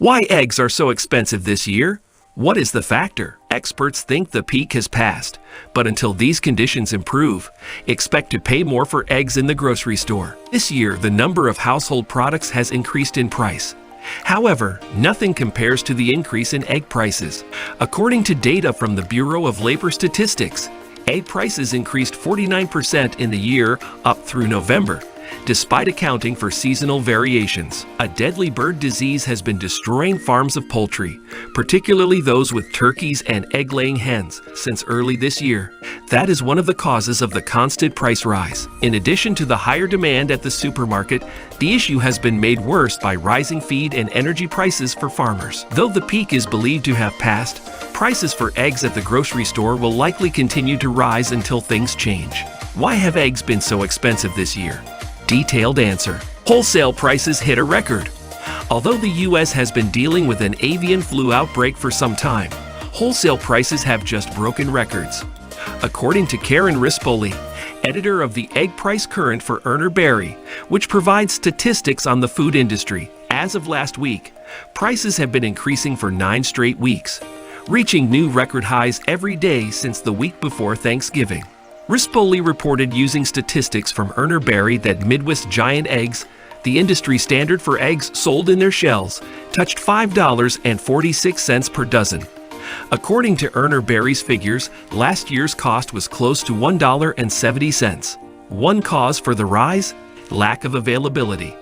Why eggs are so expensive this year? What is the factor? Experts think the peak has passed, but until these conditions improve, expect to pay more for eggs in the grocery store. This year, the number of household products has increased in price. However, nothing compares to the increase in egg prices. According to data from the Bureau of Labor Statistics, egg prices increased 49% in the year up through November, despite accounting for seasonal variations. A deadly bird disease has been destroying farms of poultry, particularly those with turkeys and egg-laying hens, since early this year. That is one of the causes of the constant price rise. In addition to the higher demand at the supermarket, the issue has been made worse by rising feed and energy prices for farmers. Though the peak is believed to have passed, prices for eggs at the grocery store will likely continue to rise until things change. Why have eggs been so expensive this year? Detailed answer. Wholesale prices hit a record. Although the U.S. has been dealing with an avian flu outbreak for some time, wholesale prices have just broken records. According to Karen Rispoli, editor of the Egg Price Current for Urner Barry, which provides statistics on the food industry, as of last week, prices have been increasing for 9 straight weeks, reaching new record highs every day since the week before Thanksgiving. Rispoli reported using statistics from Urner Barry that Midwest giant eggs, the industry standard for eggs sold in their shells, touched $5.46 per dozen. According to Urner Barry's figures, last year's cost was close to $1.70. One cause for the rise? Lack of availability.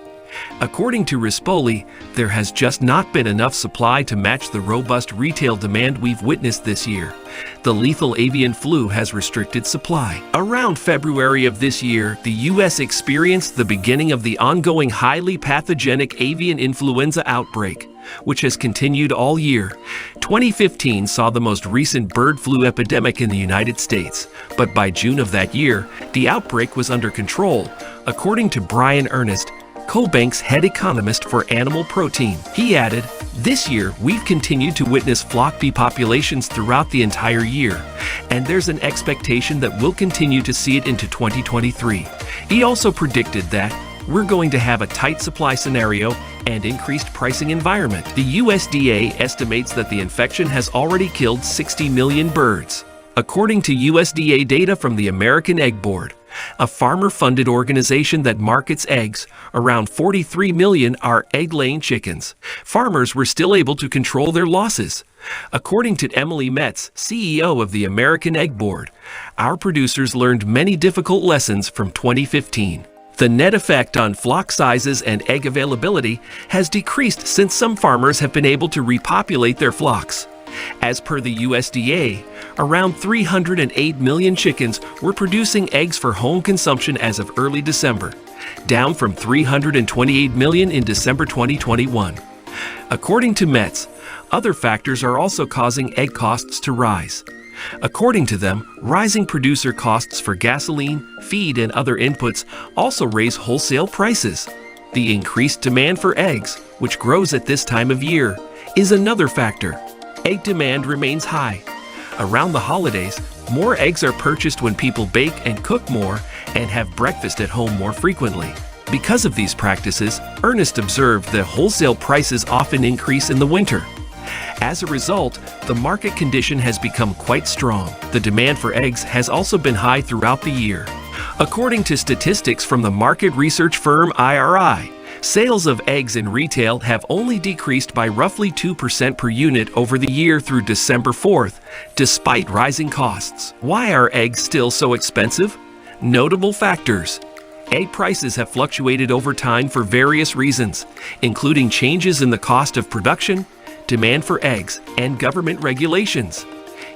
According to Rispoli, there has just not been enough supply to match the robust retail demand we've witnessed this year. The lethal avian flu has restricted supply. Around February of this year, the U.S. experienced the beginning of the ongoing highly pathogenic avian influenza outbreak, which has continued all year. 2015 saw the most recent bird flu epidemic in the United States, but by June of that year, the outbreak was under control, according to Brian Ernest, CoBank's head economist for animal protein. He added, "This year, we've continued to witness flock bee populations throughout the entire year, and there's an expectation that we'll continue to see it into 2023. He also predicted that we're going to have a tight supply scenario and increased pricing environment. The USDA estimates that the infection has already killed 60 million birds. According to USDA data from the American Egg Board, a farmer-funded organization that markets eggs, around 43 million are egg-laying chickens. Farmers were still able to control their losses. According to Emily Metz, CEO of the American Egg Board, our producers learned many difficult lessons from 2015. The net effect on flock sizes and egg availability has decreased since some farmers have been able to repopulate their flocks. As per the USDA, around 308 million chickens were producing eggs for home consumption as of early December, down from 328 million in December 2021. According to Metz, other factors are also causing egg costs to rise. According to them, rising producer costs for gasoline, feed, and other inputs also raise wholesale prices. The increased demand for eggs, which grows at this time of year, is another factor. Egg demand remains high. Around the holidays, more eggs are purchased when people bake and cook more and have breakfast at home more frequently. Because of these practices, Ernest observed that wholesale prices often increase in the winter. As a result, the market condition has become quite strong. The demand for eggs has also been high throughout the year. According to statistics from the market research firm IRI, sales of eggs in retail have only decreased by roughly 2% per unit over the year through December 4th, despite rising costs. Why are eggs still so expensive? Notable factors. Egg prices have fluctuated over time for various reasons, including changes in the cost of production, demand for eggs, and government regulations.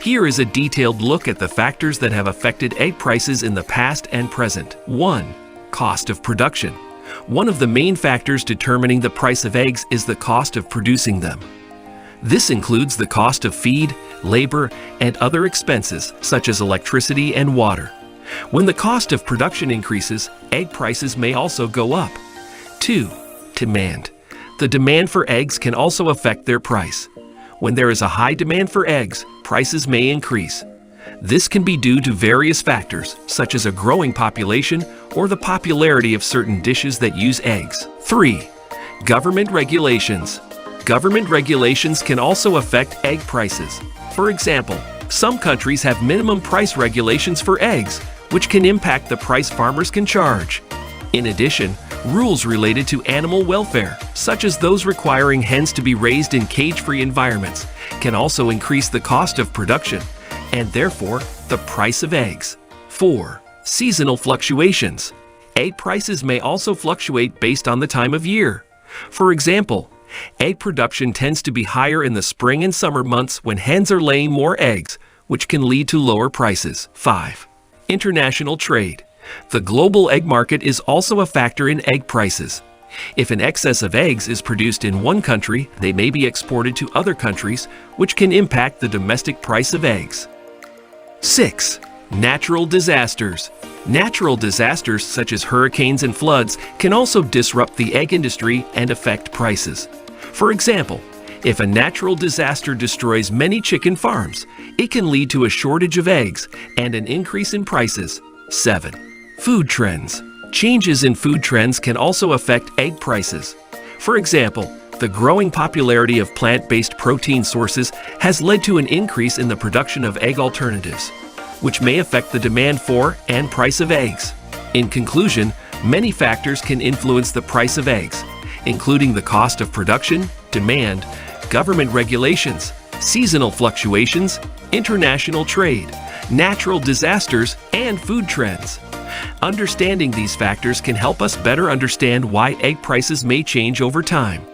Here is a detailed look at the factors that have affected egg prices in the past and present. 1. Cost of production. One of the main factors determining the price of eggs is the cost of producing them. This includes the cost of feed, labor, and other expenses such as electricity and water. When the cost of production increases, egg prices may also go up. 2. Demand. The demand for eggs can also affect their price. When there is a high demand for eggs, prices may increase. This can be due to various factors, such as a growing population or the popularity of certain dishes that use eggs. 3. Government regulations. Government regulations can also affect egg prices. For example, some countries have minimum price regulations for eggs, which can impact the price farmers can charge. In addition, rules related to animal welfare, such as those requiring hens to be raised in cage-free environments, can also increase the cost of production and therefore the price of eggs. 4. Seasonal fluctuations. Egg prices may also fluctuate based on the time of year. For example, egg production tends to be higher in the spring and summer months when hens are laying more eggs, which can lead to lower prices. 5. International trade. The global egg market is also a factor in egg prices. If an excess of eggs is produced in one country, they may be exported to other countries, which can impact the domestic price of eggs. 6. Natural disasters. Natural disasters such as hurricanes and floods can also disrupt the egg industry and affect prices. For example, if a natural disaster destroys many chicken farms, it can lead to a shortage of eggs and an increase in prices. 7. Food trends. Changes in food trends can also affect egg prices. For example, the growing popularity of plant-based protein sources has led to an increase in the production of egg alternatives, which may affect the demand for and price of eggs. In conclusion, many factors can influence the price of eggs, including the cost of production, demand, government regulations, seasonal fluctuations, international trade, natural disasters, and food trends. Understanding these factors can help us better understand why egg prices may change over time.